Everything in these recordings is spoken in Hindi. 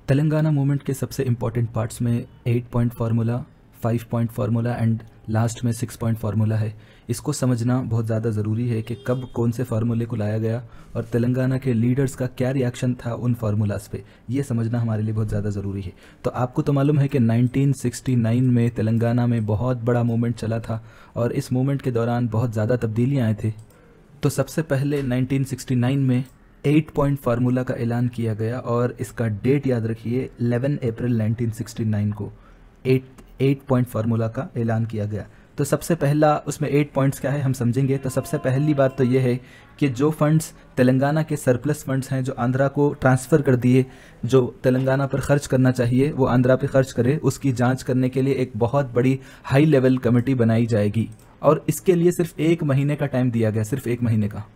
तेलंगाना मूवमेंट के सबसे इम्पॉर्टेंट पार्ट्स में 8 point formula, 5 point formula and last में 6 पॉइंट फार्मूला है। इसको समझना बहुत ज़्यादा ज़रूरी है कि कब कौन से फार्मूले को लाया गया और तेलंगाना के लीडर्स का क्या रिएक्शन था उन फार्मूलाज पे, ये समझना हमारे लिए बहुत ज़्यादा ज़रूरी है। तो आपको तो मालूम है कि 1969 में तेलंगाना में बहुत बड़ा मूवमेंट चला था और इस मूवमेंट के दौरान बहुत ज़्यादा तब्दीलियाँ आए थे। तो सबसे पहले 1969 में 8 पॉइंट फार्मूला का ऐलान किया गया और इसका डेट याद रखिए 11 अप्रैल 1969 को 8 पॉइंट फार्मूला का ऐलान किया गया। तो सबसे पहला उसमें 8 पॉइंट्स क्या है हम समझेंगे। तो सबसे पहली बात तो ये है कि जो फंड्स तेलंगाना के सरप्लस फंड्स हैं जो आंध्रा को ट्रांसफ़र कर दिए, जो तेलंगाना पर खर्च करना चाहिए वो आंध्रा पे खर्च करे, उसकी जांच करने के लिए एक बहुत बड़ी हाई लेवल कमेटी बनाई जाएगी और इसके लिए सिर्फ 1 महीने का टाइम दिया गया, सिर्फ 1 महीने का।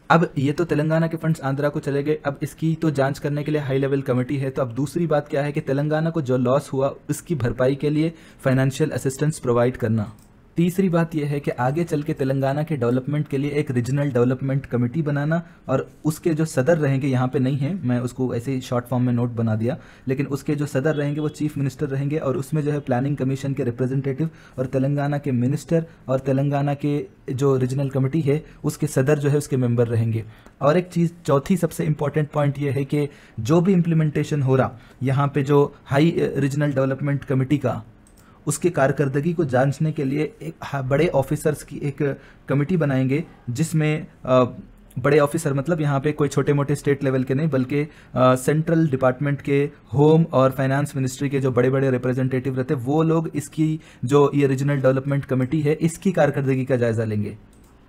अब ये तो तेलंगाना के फंड्स आंध्रा को चले गए, अब इसकी तो जांच करने के लिए हाई लेवल कमेटी है। तो अब दूसरी बात क्या है कि तेलंगाना को जो लॉस हुआ उसकी भरपाई के लिए फाइनेंशियल असिस्टेंस प्रोवाइड करना। तीसरी बात यह है कि आगे चल के तेलंगाना के डेवलपमेंट के लिए एक रीजनल डेवलपमेंट कमेटी बनाना और उसके जो सदर रहेंगे, यहाँ पे नहीं है, मैं उसको ऐसे ही शॉर्ट फॉर्म में नोट बना दिया, लेकिन उसके जो सदर रहेंगे वो चीफ मिनिस्टर रहेंगे और उसमें जो है प्लानिंग कमीशन के रिप्रेजेंटेटिव और तेलंगाना के मिनिस्टर और तेलंगाना के जो रीजनल कमेटी है उसके सदर जो है उसके मेंबर रहेंगे। और एक चीज़ चौथी सबसे इंपॉर्टेंट पॉइंट ये है कि जो भी इम्प्लीमेंटेशन हो रहा यहाँ पे जो हाई रीजनल डेवलपमेंट कमेटी का, उसकी कारकर्दगी को जांचने के लिए एक बड़े ऑफिसर्स की एक कमेटी बनाएंगे, जिसमें बड़े ऑफिसर मतलब यहाँ पे कोई छोटे मोटे स्टेट लेवल के नहीं बल्कि सेंट्रल डिपार्टमेंट के, होम और फाइनेंस मिनिस्ट्री के जो बड़े बड़े रिप्रेजेंटेटिव रहते हैं वो लोग इसकी जो ये रीजनल डेवलपमेंट कमेटी है इसकी कारकर्दगी का जायजा लेंगे।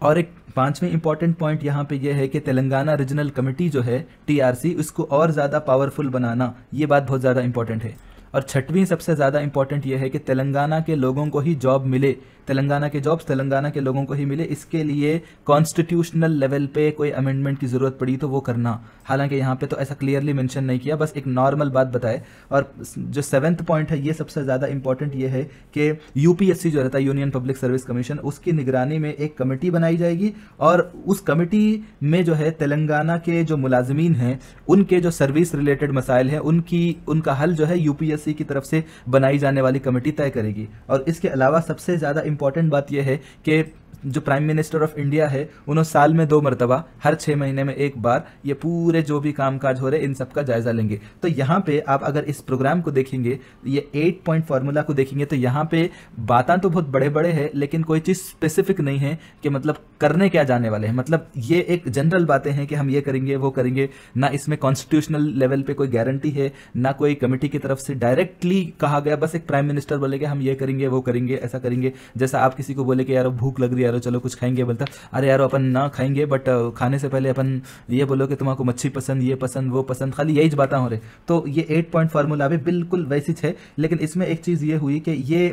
और एक 5वें इंपॉर्टेंट पॉइंट यहाँ पे यह है कि तेलंगाना रीजनल कमेटी जो है TRC उसको और ज़्यादा पावरफुल बनाना, ये बात बहुत ज़्यादा इंपॉर्टेंट है। और 6वीं सबसे ज़्यादा इंपॉर्टेंट यह है कि तेलंगाना के लोगों को ही जॉब मिले, तेलंगाना के जॉब्स तेलंगाना के लोगों को ही मिले, इसके लिए कॉन्स्टिट्यूशनल लेवल पे कोई अमेंडमेंट की ज़रूरत पड़ी तो वो करना। हालांकि यहाँ पे तो ऐसा क्लियरली मेंशन नहीं किया, बस एक नॉर्मल बात बताए। और जो 7th पॉइंट है ये सबसे ज़्यादा इंपॉर्टेंट ये है कि UPSC जो रहता है, यूनियन पब्लिक सर्विस कमीशन, उसकी निगरानी में एक कमेटी बनाई जाएगी और उस कमेटी में जो है तेलंगाना के जो मुलाजमीन हैं उनके जो सर्विस रिलेटेड मसाइल हैं उनका हल जो है UPSC की तरफ से बनाई जाने वाली कमेटी तय करेगी। और इसके अलावा सबसे ज़्यादा इंपॉर्टेंट बात यह है कि जो प्राइम मिनिस्टर ऑफ इंडिया है उन्होंने साल में 2 मरतबा, हर 6 महीने में एक बार, ये पूरे जो भी कामकाज हो रहे इन सब का जायजा लेंगे। तो यहाँ पे आप अगर इस प्रोग्राम को देखेंगे, ये 8 पॉइंट फार्मूला को देखेंगे तो यहाँ पे बातें तो बहुत बड़े बड़े हैं लेकिन कोई चीज़ स्पेसिफिक नहीं है कि मतलब करने क्या जाने वाले हैं। मतलब ये एक जनरल बातें हैं कि हम ये करेंगे वो करेंगे, ना इसमें कॉन्स्टिट्यूशनल लेवल पे कोई गारंटी है, ना कोई कमेटी की तरफ से डायरेक्टली कहा गया। बस एक प्राइम मिनिस्टर बोलेगे हम ये करेंगे वो करेंगे ऐसा करेंगे। जैसा आप किसी को बोले कि यार भूख लग रही है, यार चलो कुछ खाएंगे, बोलता अरे यार अपन ना खाएंगे बट खाने से पहले अपन ये बोलो कि तुम्हारा मच्छी पसंद, ये पसंद, वो पसंद, खाली यही बातें हो रही। तो ये 8 पॉइंट फार्मूला भी बिल्कुल वैसी है, लेकिन इसमें एक चीज़ ये हुई कि ये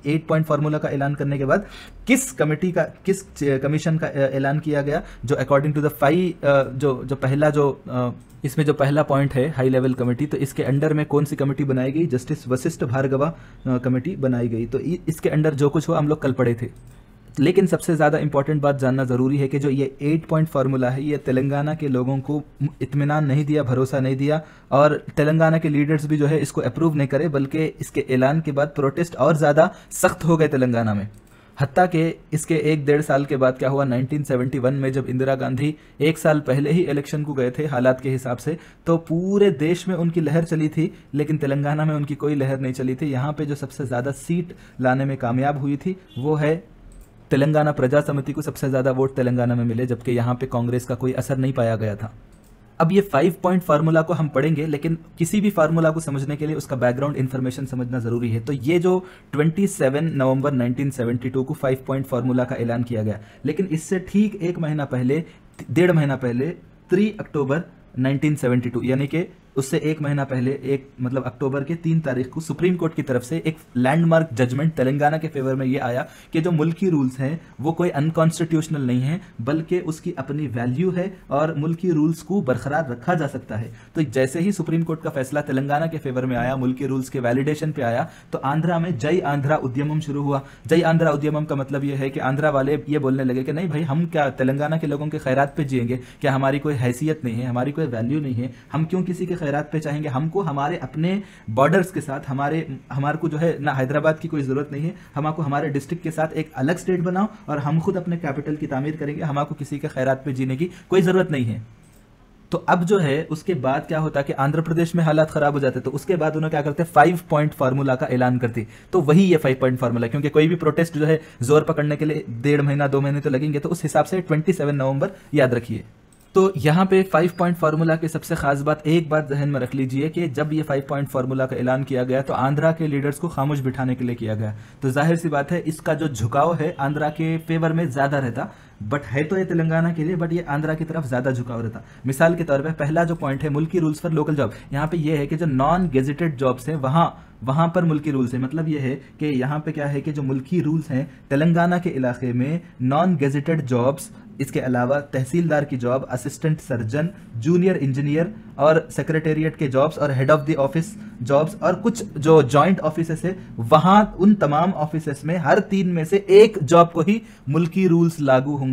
8 पॉइंट फार्मूला का ऐलान करने के बाद किस कमेटी का, किस कमीशन का ऐलान किया गया, जो अकॉर्डिंग टू द 5 जो पहला जो इसमें जो पहला पॉइंट है हाई लेवल कमेटी, तो इसके अंडर में कौन सी कमेटी बनाई गई? जस्टिस वशिष्ठ भार्गवा कमेटी बनाई गई। तो इसके अंडर जो कुछ हुआ हम लोग कल पढ़े थे। लेकिन सबसे ज़्यादा इंपॉर्टेंट बात जानना ज़रूरी है कि जो ये 8 पॉइंट फार्मूला है ये तेलंगाना के लोगों को इत्मीनान नहीं दिया, भरोसा नहीं दिया और तेलंगाना के लीडर्स भी जो है इसको अप्रूव नहीं करे, बल्कि इसके ऐलान के बाद प्रोटेस्ट और ज़्यादा सख्त हो गए तेलंगाना में। हत्ता के इसके 1-1.5 साल के बाद क्या हुआ, 1971 में जब इंदिरा गांधी 1 साल पहले ही इलेक्शन को गए थे हालात के हिसाब से, तो पूरे देश में उनकी लहर चली थी लेकिन तेलंगाना में उनकी कोई लहर नहीं चली थी। यहाँ पे जो सबसे ज़्यादा सीट लाने में कामयाब हुई थी वो है तेलंगाना प्रजा समिति को सबसे ज़्यादा वोट तेलंगाना में मिले, जबकि यहाँ पे कांग्रेस का कोई असर नहीं पाया गया था। अब ये 5 पॉइंट फार्मूला को हम पढ़ेंगे, लेकिन किसी भी फार्मूला को समझने के लिए उसका बैकग्राउंड इन्फॉर्मेशन समझना ज़रूरी है। तो ये जो 27 नवंबर 1972 को 5 पॉइंट फार्मूला का ऐलान किया गया, लेकिन इससे ठीक 1 महीना पहले, 1.5 महीना पहले 3 अक्टूबर 1972 यानी कि उससे 1 महीना पहले, एक मतलब अक्टूबर के 3 तारीख को सुप्रीम कोर्ट की तरफ से एक लैंडमार्क जजमेंट तेलंगाना के फेवर में ये आया कि जो मुल्की रूल्स हैं वो कोई अनकॉन्स्टिट्यूशनल नहीं है, बल्कि उसकी अपनी वैल्यू है और मुल्की रूल्स को बरकरार रखा जा सकता है। तो जैसे ही सुप्रीम कोर्ट का फैसला तेलंगाना के फेवर में आया, मुल्की रूल्स के वैलिडेशन पे आया, तो आंध्रा में जय आंध्रा उद्यमम शुरू हुआ। जय आंध्रा उद्यमम का मतलब ये है कि आंध्रा वाले ये बोलने लगे कि नहीं भाई, हम क्या तेलंगाना के लोगों के खैरात पे जिएंगे? क्या हमारी कोई हैसियत नहीं है, हमारी कोई वैल्यू नहीं है? हम क्यों किसी के खैरात पे चाहेंगे, हमको हमारे अपने बॉर्डर्स के साथ हमारे को जो है ना हैदराबाद की कोई ज़रूरत नहीं है, हमको हमारे डिस्ट्रिक्ट के साथ एक अलग स्टेट बनाओ और हम खुद अपने कैपिटल की तामीर करेंगे, हमको किसी के खैरात पे जीने की कोई ज़रूरत नहीं है। तो अब जो है उसके बाद क्या होता कि आंध्र प्रदेश में हालात खराब हो जाते, तो उसके बाद उन्होंने क्या करते 5 पॉइंट फार्मूला का ऐलान करती। तो वही ये 5 पॉइंट फार्मूला, क्योंकि कोई भी प्रोटेस्ट जो है जोर पकड़ने के लिए 1.5 महीना 2 महीने तो लगेंगे, तो उस हिसाब से 27 नवंबर याद रखिए। तो यहाँ पे 5 पॉइंट फार्मूला की सबसे खास बात, एक बात जहन में रख लीजिए कि जब ये 5 पॉइंट फार्मूला का ऐलान किया गया तो आंध्रा के लीडर्स को खामोश बिठाने के लिए किया गया। तो जाहिर सी बात है इसका जो झुकाव है आंध्रा के फेवर में ज्यादा रहता, बट है तो ये तेलंगाना के लिए, बट ये आंध्रा की तरफ ज्यादा झुकाव रहता। मिसाल के तौर पे पहला जो पॉइंट है मुल्की रूल्स फॉर लोकल जॉब, यहाँ पे ये है कि जो नॉन गेजेटेड जॉब्स हैं वहां पर मुल्की रूल्स है। मतलब ये है कि यहाँ पे क्या है कि जो मुल्की रूल्स हैं तेलंगाना के इलाके में नॉन गेजेटेड जॉब्स, इसके अलावा तहसीलदार की job, assistant surgeon, junior engineer और सेक्रेटेरिएट के जॉब्स और head of the office jobs और कुछ जो जॉइंट ऑफिसेस है वहां उन तमाम ऑफिसेस में हर 3 में से एक जॉब को ही मुल्की रूल्स लागू होंगे।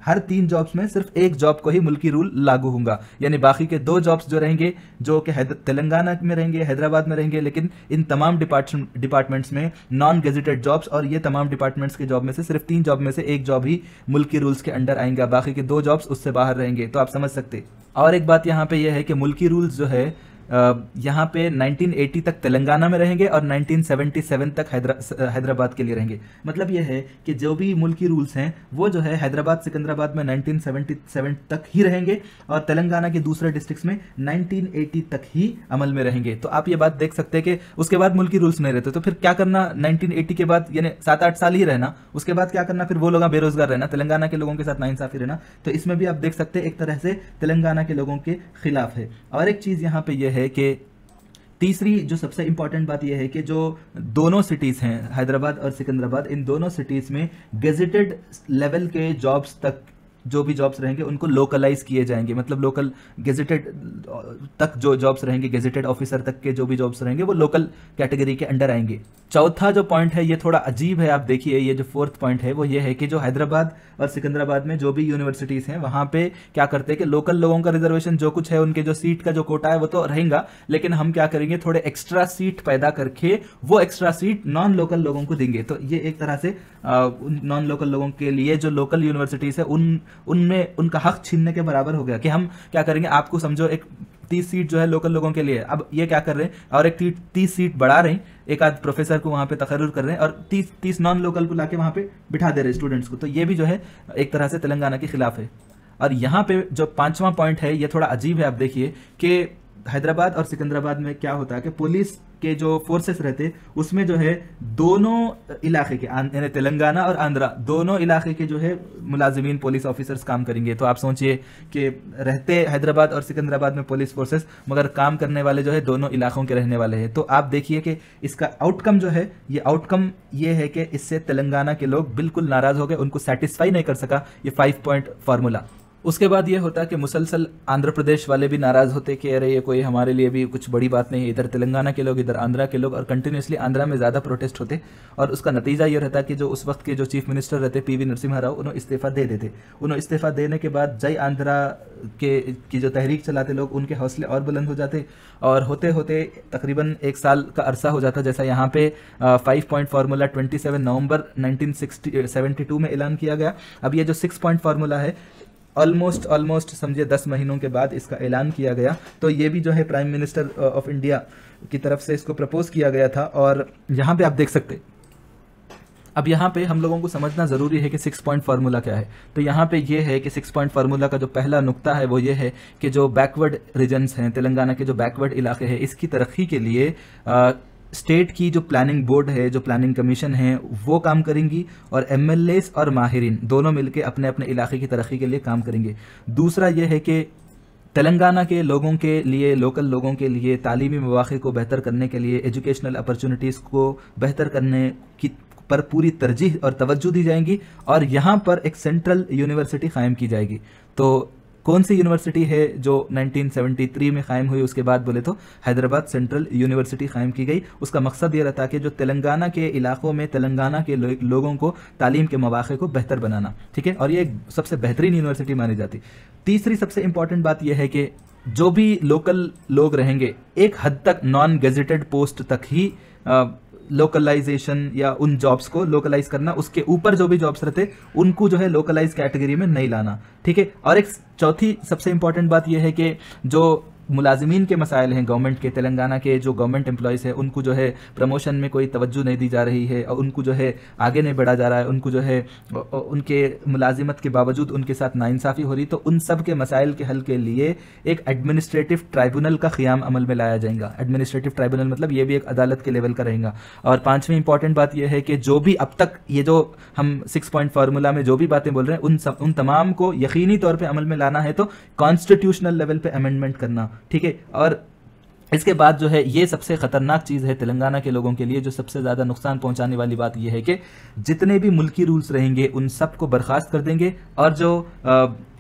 हर 3 जॉब्स में सिर्फ एक जॉब को ही मुल्की रूल लागू होगा, यानी बाकी के 2 जॉब्स जो रहेंगे जो कि तेलंगाना में रहेंगे, हैदराबाद में रहेंगे, लेकिन इन तमाम डिपार्टमेंट्स में नॉन गेजेटेड जॉब्स और ये तमाम डिपार्टमेंट्स के जॉब में से सिर्फ 3 जॉब में से एक जॉब ही मुल्की रूल्स के अंडर आएंगे, बाकी के 2 जॉब्स उससे बाहर रहेंगे। तो आप समझ सकते। और एक बात यहाँ पे यह है कि मुल्की रूल्स जो है यहाँ पे 1980 तक तेलंगाना में रहेंगे और 1977 तक हैदराबाद के लिए रहेंगे। मतलब यह है कि जो भी मुल्की रूल्स हैं वो जो है हैदराबाद सिकंदराबाद में 1977 तक ही रहेंगे और तेलंगाना के दूसरे डिस्ट्रिक्ट्स में 1980 तक ही अमल में रहेंगे। तो आप ये बात देख सकते हैं कि उसके बाद मुल्की रूल्स नहीं रहते, तो फिर क्या करना 1980 के बाद, यानी 7-8 साल ही रहना, उसके बाद क्या करना, फिर वो लोग बेरोजगार रहना, तेलंगाना के लोगों के साथ नाइंसाफी रहना। तो इसमें भी आप देख सकते हैं एक तरह से तेलंगाना के लोगों के खिलाफ है। और एक चीज यहाँ पे यह है कि तीसरी जो सबसे इंपॉर्टेंट बात यह है कि जो दोनों सिटीज हैं हैदराबाद और सिकंदराबाद, इन दोनों सिटीज में गेजेटेड लेवल के जॉब्स तक जो भी जॉब्स रहेंगे उनको लोकलाइज किए जाएंगे। मतलब लोकल गेजेटेड तक जो जॉब्स रहेंगे, गेजेटेड ऑफिसर तक के जो भी जॉब्स रहेंगे वो लोकल कैटेगरी के अंडर आएंगे। चौथा जो पॉइंट है ये थोड़ा अजीब है, आप देखिए ये जो 4th पॉइंट है वो ये है कि जो हैदराबाद और सिकंदराबाद में जो भी यूनिवर्सिटीज हैं वहां पे क्या करते हैं कि लोकल लोगों का रिजर्वेशन जो कुछ है, उनके जो सीट का जो कोटा है वो तो रहेगा, लेकिन हम क्या करेंगे थोड़े एक्स्ट्रा सीट पैदा करके वो एक्स्ट्रा सीट नॉन लोकल लोगों को देंगे। तो ये एक तरह से नॉन लोकल लोगों के लिए जो लोकल यूनिवर्सिटीज है उनमें उनका हक छीनने के बराबर हो गया कि हम क्या करेंगे, आपको समझो एक 30 सीट जो है लोकल लोगों के लिए, अब ये क्या कर रहे हैं और एक 30 सीट बढ़ा रहे हैं, एक आध प्रोफेसर को वहां पे तकर्रुर कर रहे हैं और 30 नॉन लोकल को लाके वहां पे बिठा दे रहे स्टूडेंट्स को। तो ये भी जो है एक तरह से तेलंगाना के खिलाफ है। और यहाँ पे जो 5वां पॉइंट है ये थोड़ा अजीब है। आप देखिए कि हैदराबाद और सिकंदराबाद में क्या होता है कि पुलिस के जो फोर्सेस रहते उसमें जो है दोनों इलाके के यानी तेलंगाना और आंध्रा दोनों इलाके के जो है मुलाजिमीन पुलिस ऑफिसर्स काम करेंगे। तो आप सोचिए कि रहते हैदराबाद और सिकंदराबाद में पुलिस फोर्सेस, मगर काम करने वाले जो है दोनों इलाकों के रहने वाले हैं। तो आप देखिए कि इसका आउटकम जो है ये आउटकम ये है कि इससे तेलंगाना के लोग बिल्कुल नाराज हो गए, उनको सेटिस्फाई नहीं कर सका ये 5 पॉइंट फार्मूला। उसके बाद ये होता कि मुसलसल आंध्र प्रदेश वाले भी नाराज होते कि अरे ये कोई हमारे लिए भी कुछ बड़ी बात नहीं है, इधर तेलंगाना के लोग इधर आंध्रा के लोग, और कंटिन्यूसली आंध्रा में ज़्यादा प्रोटेस्ट होते। और उसका नतीजा ये रहता कि जो उस वक्त के जो चीफ मिनिस्टर रहते पीवी नरसिम्हा राव, उन्होंने इस्तीफ़ा दे देते। उन्होंने इस्तीफ़ा देने के बाद जय आंध्रा की जो तहरीक चलाते लोग, उनके हौसले और बुलंद हो जाते और होते होते तकरीबन 1 साल का अरसा हो जाता। जैसा यहाँ पे 5 पॉइंट फार्मूला 27 नवंबर 1972 में ऐलान किया गया। अब ये जो 6 पॉइंट फार्मूला है ऑलमोस्ट समझिए 10 महीनों के बाद इसका ऐलान किया गया। तो ये भी जो है प्राइम मिनिस्टर ऑफ इंडिया की तरफ से इसको प्रपोज किया गया था। और यहाँ पे आप देख सकते, अब यहाँ पे हम लोगों को समझना ज़रूरी है कि 6 पॉइंट फार्मूला क्या है। तो यहाँ पे ये है कि 6 पॉइंट फार्मूला का जो पहला नुक्ता है वो ये है कि जो बैकवर्ड रीजन्स हैं, तेलंगाना के जो बैकवर्ड इलाके हैं, इसकी तरक्की के लिए स्टेट की जो प्लानिंग बोर्ड है, जो प्लानिंग कमीशन है, वो काम करेंगी और एमएलएस और माहिरीन दोनों मिलकर अपने अपने इलाके की तरक्की के लिए काम करेंगे। दूसरा यह है कि तेलंगाना के लोगों के लिए, लोकल लोगों के लिए तालीमी मौक़े को बेहतर करने के लिए, एजुकेशनल अपॉर्चुनिटीज़ को बेहतर करने की पर पूरी तरजीह और तवज्जो दी जाएंगी और यहाँ पर एक सेंट्रल यूनिवर्सिटी कायम की जाएगी। तो कौन सी यूनिवर्सिटी है जो 1973 में कायम हुई, उसके बाद बोले तो हैदराबाद सेंट्रल यूनिवर्सिटी कायम की गई। उसका मकसद ये रहता कि जो तेलंगाना के इलाकों में तेलंगाना के लोगों को तालीम के मौक़े को बेहतर बनाना, ठीक है, और ये सबसे बेहतरीन यूनिवर्सिटी मानी जाती। तीसरी सबसे इंपॉर्टेंट बात यह है कि जो भी लोकल लोग रहेंगे एक हद तक नॉन गेजेटेड पोस्ट तक ही लोकलाइजेशन या उन जॉब्स को लोकलाइज करना, उसके ऊपर जो भी जॉब्स रहते उनको जो है लोकलाइज कैटेगरी में नहीं लाना, ठीक है। और एक चौथी सबसे इंपॉर्टेंट बात यह है कि जो मुलाजिमीन के मसाइल हैं गवर्नमेंट के, तेलंगाना के जो गवर्नमेंट एम्प्लॉयज़ हैं उनको जो है प्रमोशन में कोई तवज्जो नहीं दी जा रही है और उनको जो है आगे नहीं बढ़ा जा रहा है, उनको जो है उनके मुलाजिमत के बावजूद उनके साथ नाइंसाफ़ी हो रही, तो उन सब के मसाइल के हल के लिए एक एडमिनिस्ट्रेटिव ट्राइब्यूनल का क़याम अमल में लाया जाएगा। एडमिनिस्ट्रेटिव ट्राइब्यूनल मतलब ये भी एक अदालत के लेवल का रहेगा। और पाँचवीं इंपॉर्टेंट बात यह है कि जो भी अब तक ये जो हम 6 पॉइंट फार्मूला में जो भी बातें बोल रहे हैं उन तमाम को यकीनी तौर पर अमल में लाना है तो कॉन्स्टिट्यूशनल लेवल पर अमेंडमेंट करना, ठीक है। और इसके बाद जो है ये सबसे खतरनाक चीज़ है तेलंगाना के लोगों के लिए, जो सबसे ज़्यादा नुकसान पहुंचाने वाली बात यह है कि जितने भी मुल्की रूल्स रहेंगे उन सब को बर्खास्त कर देंगे और जो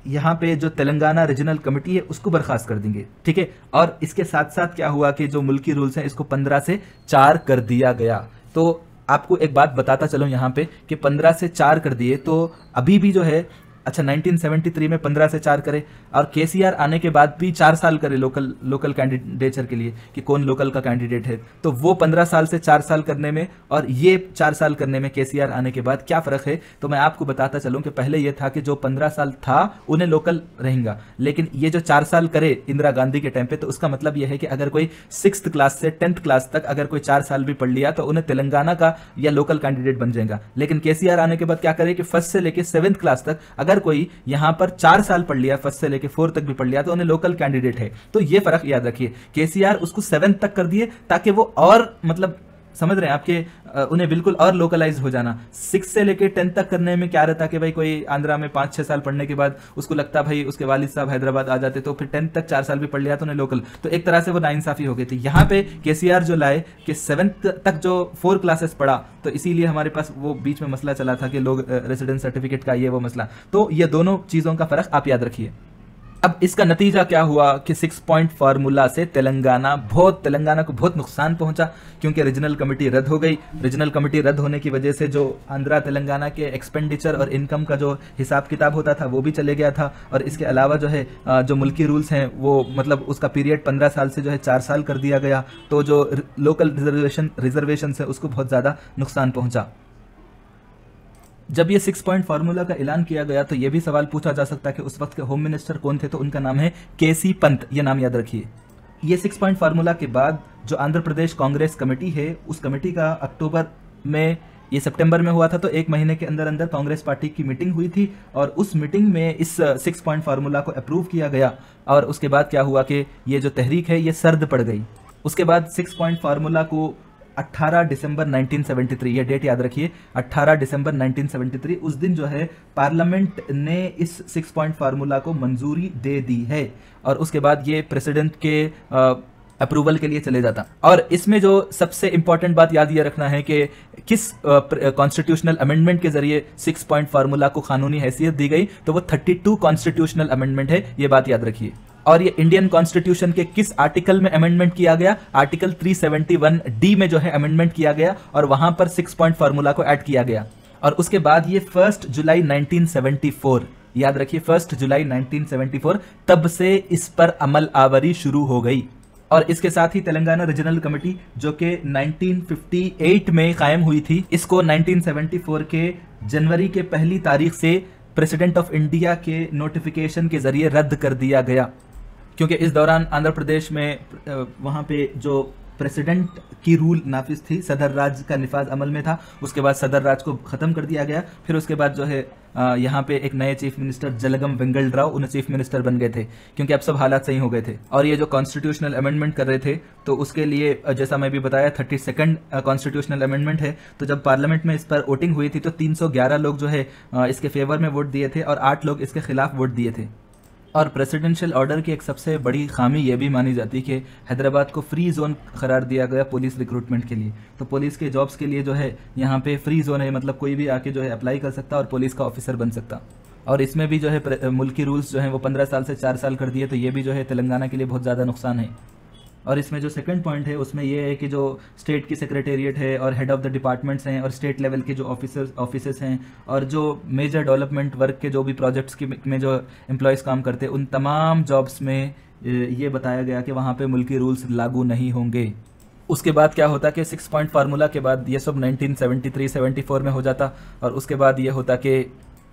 यहाँ पे जो तेलंगाना रीजनल कमेटी है उसको बर्खास्त कर देंगे, ठीक है। और इसके साथ साथ क्या हुआ कि जो मुल्की रूल्स हैं इसको 15 से 4 कर दिया गया। तो आपको एक बात बताता चलो यहाँ पे कि 15 से 4 कर दिए तो अभी भी जो है, अच्छा 1973 में 15 से 4 करे और केसीआर आने के बाद भी 4 साल करे लोकल कैंडिडेचर के लिए कि कौन लोकल का कैंडिडेट है, तो वो 15 साल से 4 साल करने में और ये 4 साल करने में केसीआर आने के बाद क्या फ़र्क है। तो मैं आपको बताता चलूं कि पहले ये था कि जो 15 साल था उन्हें लोकल रहेगा, लेकिन ये जो 4 साल करे इंदिरा गांधी के टाइम पे, तो उसका मतलब यह है कि अगर कोई 6th क्लास से 10th क्लास तक अगर कोई 4 साल भी पढ़ लिया तो उन्हें तेलंगाना का या लोकल कैंडिडेट बन जाएगा। लेकिन केसीआर आने के बाद क्या करे कि 1st से लेकर 7th क्लास तक अगर कोई यहां पर 4 साल पढ़ लिया, 1st से लेकर 4th तक भी पढ़ लिया तो उन्हें लोकल कैंडिडेट है। तो ये फर्क याद रखिए, केसीआर उसको 7th तक कर दिए ताकि वो और मतलब समझ रहे हैं आपके उन्हें बिल्कुल और लोकलाइज हो जाना। 6 से लेकर 10th तक करने में क्या रहता कि भाई कोई आंध्रा में 5-6 साल पढ़ने के बाद उसको लगता भाई उसके वालिद साहब हैदराबाद आ जाते तो फिर 10th तक 4 साल भी पढ़ लिया तो उन्हें लोकल, तो एक तरह से वो नाइंसाफी हो गई थी। यहाँ पे केसीआर जो लाए कि 7th तक जो 4 क्लासेस पढ़ा, तो इसीलिए हमारे पास वो बीच में मसला चला था कि लोग रेसिडेंस सर्टिफिकेट का ये वो मसला, तो ये दोनों चीज़ों का फ़र्क आप याद रखिए। अब इसका नतीजा क्या हुआ कि 6 पॉइंट फार्मूला से तेलंगाना को बहुत नुकसान पहुंचा, क्योंकि रीजनल कमेटी रद्द हो गई। रीजनल कमेटी रद्द होने की वजह से जो आंध्रा तेलंगाना के एक्सपेंडिचर और इनकम का जो हिसाब किताब होता था वो भी चले गया था। और इसके अलावा जो है जो मुल्की रूल्स हैं वो मतलब उसका पीरियड 15 साल से जो है 4 साल कर दिया गया, तो जो लोकल रिजर्वेशन है उसको बहुत ज़्यादा नुकसान पहुँचा। जब ये 6 पॉइंट फार्मूला का ऐलान किया गया तो ये भी सवाल पूछा जा सकता है कि उस वक्त के होम मिनिस्टर कौन थे, तो उनका नाम है केसी पंत, ये नाम याद रखिए। ये 6 पॉइंट फार्मूला के बाद जो आंध्र प्रदेश कांग्रेस कमेटी है उस कमेटी का अक्टूबर में, ये सितंबर में हुआ था, तो 1 महीने के अंदर अंदर कांग्रेस पार्टी की मीटिंग हुई थी और उस मीटिंग में इस 6 पॉइंट फार्मूला को अप्रूव किया गया। और उसके बाद क्या हुआ कि ये जो तहरीक है ये सर्द पड़ गई। उसके बाद 6 पॉइंट फार्मूला को 18 दिसंबर 1973, ये डेट याद रखिए, 18 दिसंबर 1973 उस दिन जो है पार्लियामेंट ने इस 6 पॉइंट फार्मूला को मंजूरी दे दी है और उसके बाद ये प्रेसिडेंट के अप्रूवल के लिए चले जाता। और इसमें जो सबसे इंपॉर्टेंट बात याद ये रखना है कि किस कॉन्स्टिट्यूशनल अमेंडमेंट के जरिए 6 पॉइंट फार्मूला को कानूनी हैसियत दी गई, तो वो 32 कॉन्स्टिट्यूशनल अमेंडमेंट है, ये बात याद रखिए। और ये इंडियन कॉन्स्टिट्यूशन के किस आर्टिकल में अमेंडमेंट किया गया, आर्टिकल 371D में जो है अमेंडमेंट किया गया और वहां पर 6 पॉइंट फार्मूला को ऐड किया गया। और उसके बाद ये 1 जुलाई 1974, याद रखिए 1 जुलाई 1974, तब से इस पर अमल आवरी शुरू हो गई। और इसके साथ ही तेलंगाना रीजनल कमेटी जो कि 1958 में कायम हुई थी, इसको 1974 के जनवरी के 1 तारीख से प्रेसिडेंट ऑफ इंडिया के नोटिफिकेशन के जरिए रद्द कर दिया गया, क्योंकि इस दौरान आंध्र प्रदेश में वहाँ पे जो प्रेसिडेंट की रूल नाफिज थी, सदर राज का निफाज अमल में था। उसके बाद सदर राज को ख़त्म कर दिया गया। फिर उसके बाद जो है यहाँ पे एक नए चीफ मिनिस्टर जलगम वेंगल राव उन्हें चीफ मिनिस्टर बन गए थे, क्योंकि अब सब हालात सही हो गए थे। और ये जो कॉन्स्टिट्यूशनल अमेंडमेंट कर रहे थे तो उसके लिए जैसा मैं भी बताया 32nd कॉन्स्टिट्यूशनल अमेंडमेंट है। तो जब पार्लियामेंट में इस पर वोटिंग हुई थी तो 311 लोग जो है इसके फेवर में वोट दिए थे और 8 लोग इसके खिलाफ वोट दिए थे। और प्रेसिडेंशियल ऑर्डर की एक सबसे बड़ी खामी यह भी मानी जाती है कि हैदराबाद को फ्री जोन करार दिया गया पुलिस रिक्रूटमेंट के लिए। तो पुलिस के जॉब्स के लिए जो है यहाँ पे फ्री जोन है, मतलब कोई भी आके जो है अप्लाई कर सकता और पुलिस का ऑफिसर बन सकता। और इसमें भी जो है मुल्की रूल्स जो हैं वो 15 साल से 4 साल कर दिए, तो ये भी जो है तेलंगाना के लिए बहुत ज़्यादा नुकसान है। और इसमें जो सेकंड पॉइंट है उसमें यह है कि जो स्टेट की सेक्रेटेरिएट है और हेड ऑफ द डिपार्टमेंट्स हैं और स्टेट लेवल के जो ऑफिसर्स हैं और जो मेजर डेवलपमेंट वर्क के जो भी प्रोजेक्ट्स में जो एम्प्लॉयज़ काम करते हैं, उन तमाम जॉब्स में ये बताया गया कि वहाँ पे मुल्की रूल्स लागू नहीं होंगे। उसके बाद क्या होता कि 6 पॉइंट फार्मूला के बाद ये सब 1973-74 में हो जाता, और उसके बाद ये होता कि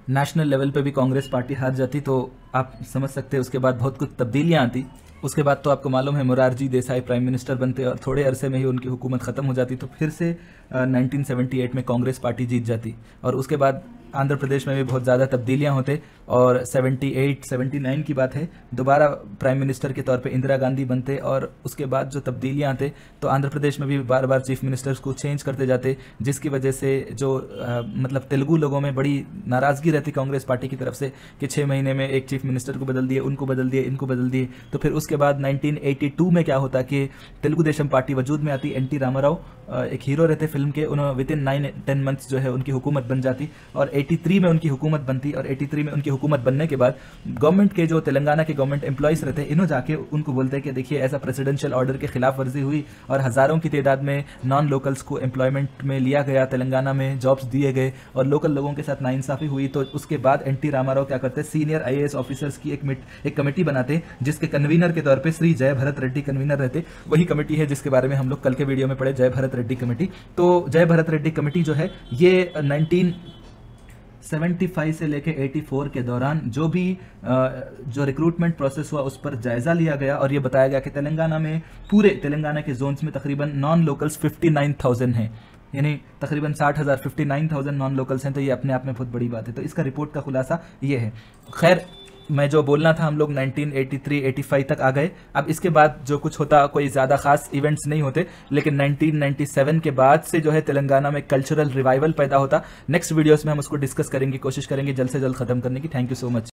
नेशनल लेवल पे भी कांग्रेस पार्टी हार जाती। तो आप समझ सकते हैं उसके बाद बहुत कुछ तब्दीलियाँ आती। उसके बाद तो आपको मालूम है मोरारजी देसाई प्राइम मिनिस्टर बनते और थोड़े अरसे में ही उनकी हुकूमत ख़त्म हो जाती। तो फिर से 1978 में कांग्रेस पार्टी जीत जाती, और उसके बाद आंध्र प्रदेश में भी बहुत ज़्यादा तब्दीलियाँ होते, और 78-79 की बात है, दोबारा प्राइम मिनिस्टर के तौर पे इंदिरा गांधी बनते, और उसके बाद जो तब्दीलियाँ आते तो आंध्र प्रदेश में भी बार बार चीफ मिनिस्टर्स को चेंज करते जाते, जिसकी वजह से जो मतलब तेलुगु लोगों में बड़ी नाराज़गी रहती कांग्रेस पार्टी की तरफ से कि 6 महीने में एक चीफ मिनिस्टर को बदल दिए, उनको बदल दिए, इनको बदल दिए। तो फिर उसके बाद 1982 में क्या होता कि तेलुगु देशम पार्टी वजूद में आती, एन टी रामाराव एक हीरो रहते फिल्म के, उन्होंने विद इन 9-10 मंथ्स जो है उनकी हुकूमत बन जाती, और 83 में उनकी हुकूमत बनती। और 83 में उनकी हुकूमत बनने के बाद गवर्नमेंट के जो तेलंगाना के गवर्नमेंट एम्प्लॉयज़ रहते हैं, इन्हों जाके उनको बोलते हैं कि देखिए ऐसा प्रेसिडेंशियल ऑर्डर के खिलाफ वर्जी हुई और हज़ारों की तादाद में नॉन लोकल्स को एम्प्लॉयमेंट में लिया गया, तेलंगाना में जॉब्स दिए गए और लोकल लोगों के साथ नाइंसाफ़ी हुई। तो उसके बाद एन टी रामाराव क्या करते हैं, सीनियर IAS ऑफिसर्स की एक कमेटी बनाते, जिसके कन्वीनर के तौर पर श्री जय भरत रेड्डी कन्वीनर रहते। वही कमेटी है जिसके बारे में हम लोग कल के वीडियो में पढ़े, जय भरत रेड्डी कमेटी। तो जय भरत रेड्डी कमेटी जो है ये 1975 से लेके 84 के दौरान जो भी जो रिक्रूटमेंट प्रोसेस हुआ उस पर जायजा लिया गया, और ये बताया गया कि तेलंगाना में पूरे तेलंगाना के जोन्स में तकरीबन नॉन लोकल्स 59,000 हैं, यानी तकरीबन 60,000 59,000 नॉन लोकल्स हैं। तो ये अपने आप में बहुत बड़ी बात है। तो इसका रिपोर्ट का खुलासा ये है। खैर, मैं जो बोलना था, हम लोग 1983-85 तक आ गए। अब इसके बाद जो कुछ होता कोई ज़्यादा खास इवेंट्स नहीं होते, लेकिन 1997 के बाद से जो है तेलंगाना में कल्चरल रिवाइवल पैदा होता। नेक्स्ट वीडियोस में हम उसको डिस्कस करेंगे, कोशिश करेंगे जल्द से जल्द ख़त्म करने की। Thank you so much.